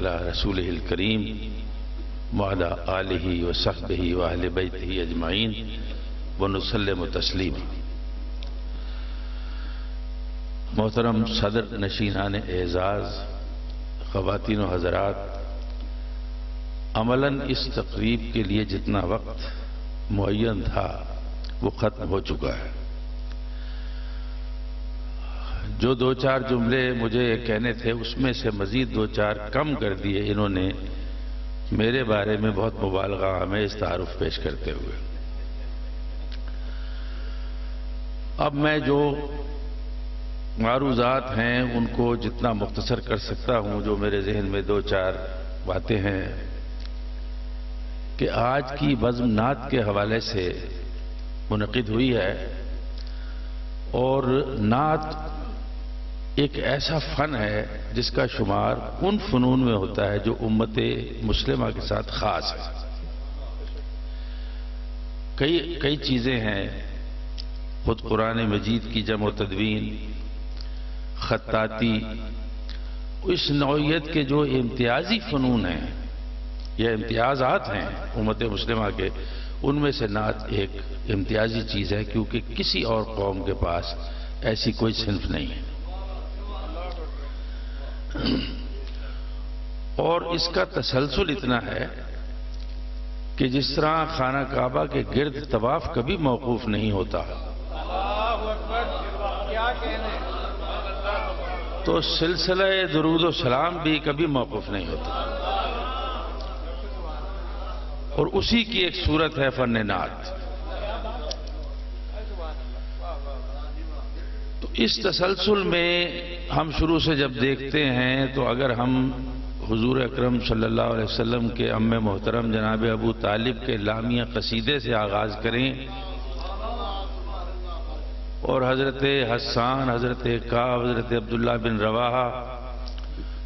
علی رسولہ الکریم وعلی آلہ وصحبہ واہل بیتہ اجمعین ونسلم تسلیما۔ محترم صدر نشینان اعزاز، خواتین و حضرات، عملاً اس تقریب کے لیے جتنا وقت معین تھا وہ ختم ہو چکا ہے۔ جو دو چار جملے مجھے کہنے تھے اس میں سے مزید دو چار کم کر دیے انہوں نے میرے بارے میں بہت مبالغہ آمیز تعارف پیش کرتے ہوئے۔ اب میں جو معروضات ہیں ان کو جتنا مختصر کر سکتا ہوں، جو میرے ذہن میں دو چار باتیں ہیں کہ آج کی بزم نعت کے حوالے سے منعقد ہوئی ہے، اور نعت ایک ایسا فن ہے جس کا شمار ان فنون میں ہوتا ہے جو امت مسلمہ کے ساتھ خاص ہے۔ کئی چیزیں ہیں، خود قرآن مجید کی جمع و تدوین، خطاطی، اس نوعیت کے جو امتیازی فنون ہیں یا امتیازات ہیں امت مسلمہ کے، ان میں سے نعت ایک امتیازی چیز ہے، کیونکہ کسی اور قوم کے پاس ایسی کوئی صنف نہیں ہے۔ اور اس کا تسلسل اتنا ہے کہ جس طرح خانہ کعبہ کے گرد طواف کبھی موقوف نہیں ہوتا، تو سلسلہ درود و سلام بھی کبھی موقوف نہیں ہوتا، اور اسی کی ایک صورت ہے فن نعت۔ تو اس تسلسل میں ہم شروع سے جب دیکھتے ہیں تو اگر ہم حضور اکرم صلی اللہ علیہ وسلم کے عم محترم جناب ابو طالب کے لامیہ قصیدے سے آغاز کریں اور حضرت حسان، حضرت کعب، حضرت عبداللہ بن رواحہ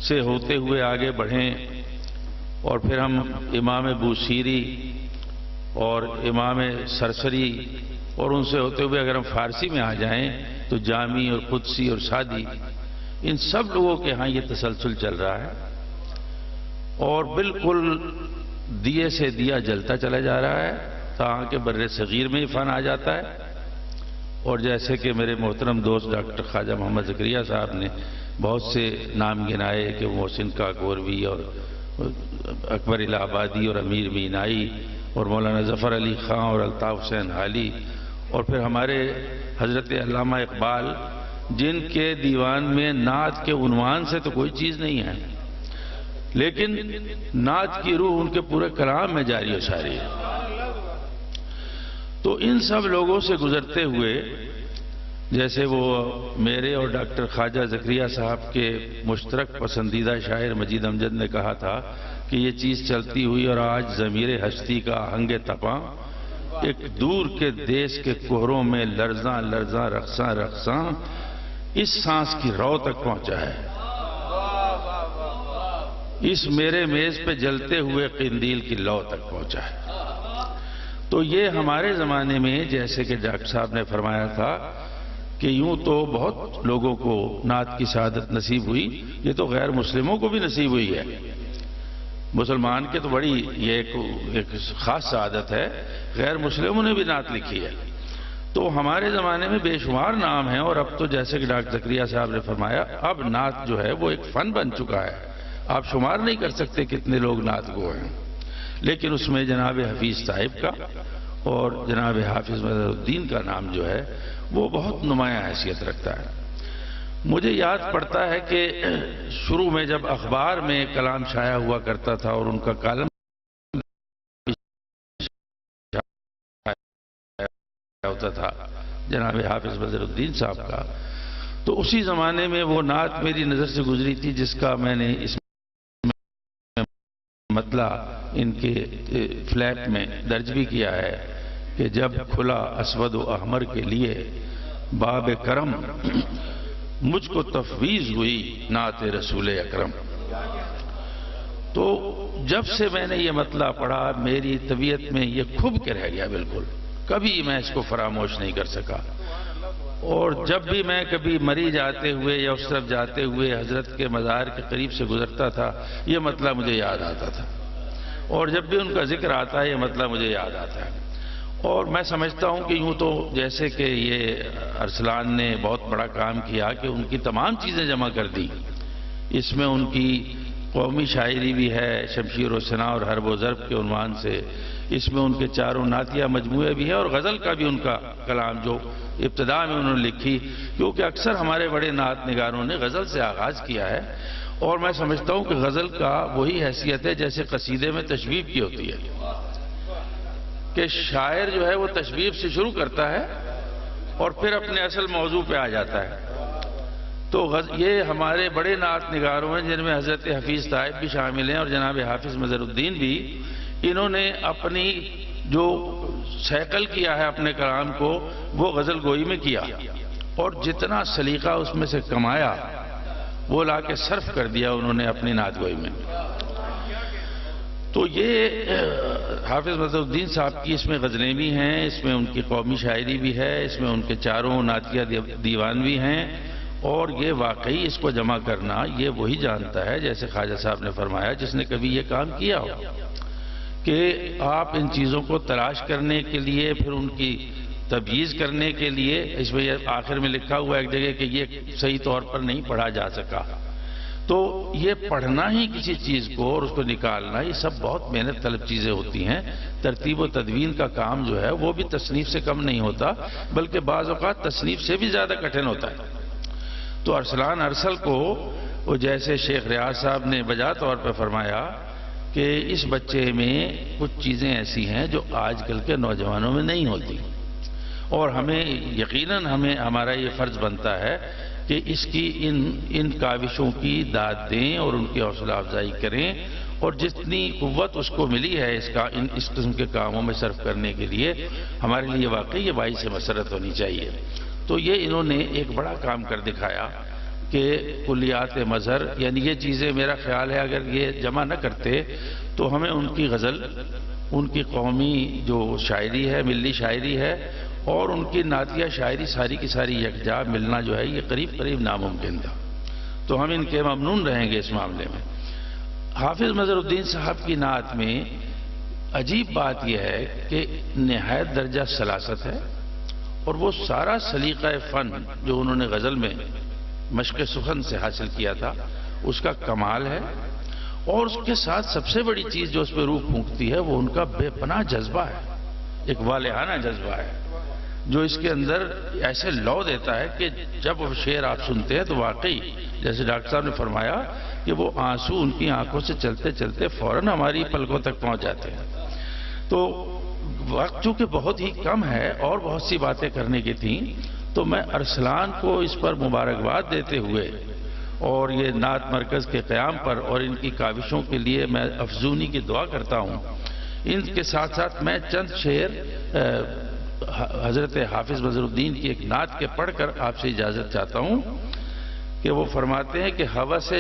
سے ہوتے ہوئے آگے بڑھیں، اور پھر ہم امام بوسیری اور امام سرسری اور ان سے ہوتے ہوئے اگر ہم فارسی میں آ جائیں تو جامی اور قدسی اور سعدی، ان سب لوگوں کے ہاں یہ تسلسل چل رہا ہے، اور بالکل دیے سے دیا جلتا چلا جا رہا ہے تاکہ کہ بر صغیر میں ہی فن آ جاتا ہے۔ اور جیسے کہ میرے محترم دوست ڈاکٹر خواجہ محمد زکریا صاحب نے بہت سے نام گنائے کہ محسن کاکوروی اور اکبر الہ آبادی اور امیر مینائی اور مولانا ظفر علی خان اور الطاف حسین حالی، اور پھر ہمارے حضرت علامہ اقبال، جن کے دیوان میں نعت کے عنوان سے تو کوئی چیز نہیں ہے، لیکن نعت کی روح ان کے پورے کلام میں جاری و ساری ہے۔ تو ان سب لوگوں سے گزرتے ہوئے، جیسے وہ میرے اور ڈاکٹر خواجہ زکریا صاحب کے مشترک پسندیدہ شاعر مجید امجد نے کہا تھا کہ یہ چیز چلتی ہوئی اور آج ضمیر ہستی کا آہنگ تپاں، ایک دور کے دیس کے کوہروں میں لرزاں لرزاں رقصاں رقصاں، اس سانس کی رو تک پہنچا ہے، اس میرے میز پہ جلتے ہوئے قندیل کی لو تک پہنچا ہے۔ تو یہ ہمارے زمانے میں، جیسے کہ ڈاکٹر صاحب نے فرمایا تھا کہ یوں تو بہت لوگوں کو نعت کی سعادت نصیب ہوئی، یہ تو غیر مسلموں کو بھی نصیب ہوئی ہے۔ مسلمان کے تو بڑی یہ ایک خاص سعادت ہے، غیر مسلموں نے بھی نعت لکھی ہے۔ تو ہمارے زمانے میں بے شمار نام ہیں، اور اب تو جیسے کہ ڈاکٹر زکریا صاحب نے فرمایا، اب نعت جو ہے وہ ایک فن بن چکا ہے، آپ شمار نہیں کر سکتے کتنے لوگ نعت گو ہیں، لیکن اس میں جناب حفیظ صاحب کا اور جناب حافظ مظہر الدین کا نام جو ہے وہ بہت نمایاں حیثیت رکھتا ہے۔ مجھے یاد پڑتا ہے کہ شروع میں جب اخبار میں کلام شائع ہوا کرتا تھا اور ان کا کالم ہوتا تھا جناب حافظ مظہر الدین صاحب کا، تو اسی زمانے میں وہ نعت میری نظر سے گزری تھی جس کا میں نے اس مطلع ان کے فلیٹ میں درج بھی کیا ہے کہ جب کھلا اسود و احمر کے لیے باب کرم، مجھ کو تفویض ہوئی نعت رسول اکرم۔ تو جب سے میں نے یہ مطلع پڑھا میری طبیعت میں یہ کھب کے رہ گیا، بالکل کبھی میں اس کو فراموش نہیں کر سکا، اور جب بھی میں کبھی مری جاتے ہوئے یا اس طرف جاتے ہوئے حضرت کے مزار کے قریب سے گزرتا تھا یہ مسئلہ مجھے یاد آتا تھا، اور جب بھی ان کا ذکر آتا ہے یہ مسئلہ مجھے یاد آتا ہے۔ اور میں سمجھتا ہوں کہ یوں تو جیسے کہ یہ ارسلان نے بہت بڑا کام کیا کہ ان کی تمام چیزیں جمع کر دی، اس میں ان کی قومی شاعری بھی ہے شمشیر و سنا اور حرب و ضرب کے عنوان سے، اس میں ان کے چاروں نعتیہ مجموعے بھی ہیں، اور غزل کا بھی ان کا کلام جو ابتدا میں انہوں نے لکھی، کیونکہ اکثر ہمارے بڑے نعت نگاروں نے غزل سے آغاز کیا ہے، اور میں سمجھتا ہوں کہ غزل کا وہی حیثیت ہے جیسے قصیدے میں تشبیب کی ہوتی ہے کہ شاعر جو ہے وہ تشبیب سے شروع کرتا ہے اور پھر اپنے اصل موضوع پہ آ جاتا ہے۔ تو یہ ہمارے بڑے نعت نگاروں ہیں جن میں حضرت حفیظ طائب بھی شامل ہیں اور جناب حافظ مظہر الدین بھی، انہوں نے اپنی جو سیکل کیا ہے اپنے کلام کو وہ غزل گوئی میں کیا، اور جتنا سلیقہ اس میں سے کمایا وہ لا کے صرف کر دیا انہوں نے اپنی نعت گوئی میں۔ تو یہ حافظ مظہر الدین صاحب کی اس میں غزلیں بھی ہیں، اس میں ان کی قومی شاعری بھی ہے، اس میں ان کے چاروں نعتیہ دیوان بھی ہیں، اور یہ واقعی اس کو جمع کرنا یہ وہی جانتا ہے جیسے خواجہ صاحب نے فرمایا جس نے کبھی یہ کام کیا ہو کہ آپ ان چیزوں کو تلاش کرنے کے لیے پھر ان کی تبییض کرنے کے لیے، اس میں آخر میں لکھا ہوا ایک جگہ کہ یہ صحیح طور پر نہیں پڑھا جا سکا، تو یہ پڑھنا ہی کسی چیز کو اور اس کو نکالنا یہ سب بہت محنت طلب چیزیں ہوتی ہیں۔ ترتیب و تدوین کا کام جو ہے وہ بھی تصنیف سے کم نہیں ہوتا بلکہ بعض اوقات تصنیف سے بھی زیادہ کٹھن ہوتا ہے۔ تو ارسلان ارسل کو وہ جیسے شیخ ریاض صاحب نے بجا طور پر فرمایا کہ اس بچے میں کچھ چیزیں ایسی ہیں جو آج کل کے نوجوانوں میں نہیں ہوتی، اور ہمیں یقیناً ہمارا یہ فرض بنتا ہے کہ اس کی ان کاوشوں کی داد دیں اور ان کی حوصلہ افزائی کریں، اور جتنی قوت اس کو ملی ہے اس قسم کے کاموں میں صرف کرنے کے لیے ہمارے لیے واقعی یہ باعث مسرت ہونی چاہیے۔ تو یہ انہوں نے ایک بڑا کام کر دکھایا کہ کلیات مظہر، یعنی یہ چیزیں میرا خیال ہے اگر یہ جمع نہ کرتے تو ہمیں ان کی غزل، ان کی قومی جو شاعری ہے، ملی شاعری ہے، اور ان کی نعتیہ شاعری ساری کی ساری یکجا ملنا جو ہے یہ قریب قریب ناممکن تھا۔ تو ہم ان کے ممنون رہیں گے اس معاملے میں۔ حافظ مظہر الدین صاحب کی نعت میں عجیب بات یہ ہے کہ نہایت درجہ سلاست ہے، اور وہ سارا سلیقہ فن جو انہوں نے غزل میں مشق سخن سے حاصل کیا تھا اس کا کمال ہے، اور اس کے ساتھ سب سے بڑی چیز جو اس پہ روح پھونکتی ہے وہ ان کا بے پناہ جذبہ ہے، ایک والہانہ جذبہ ہے جو اس کے اندر ایسے لو دیتا ہے کہ جب وہ شعر آپ سنتے ہیں تو واقعی جیسے ڈاکٹر صاحب نے فرمایا کہ وہ آنسو ان کی آنکھوں سے چلتے چلتے فوراً ہماری پلکوں تک پہنچ جاتے ہیں۔ تو وقت چونکہ بہت ہی کم ہے اور بہت سی باتیں کرنے کی تھیں، تو میں ارسلان کو اس پر مبارکباد دیتے ہوئے اور یہ نعت مرکز کے قیام پر اور ان کی کاوشوں کے لیے میں افزونی کی دعا کرتا ہوں۔ ان کے ساتھ ساتھ میں چند شعر حضرت حافظ مظہر الدین کی ایک نعت کے پڑھ کر آپ سے اجازت چاہتا ہوں کہ وہ فرماتے ہیں کہ ہوس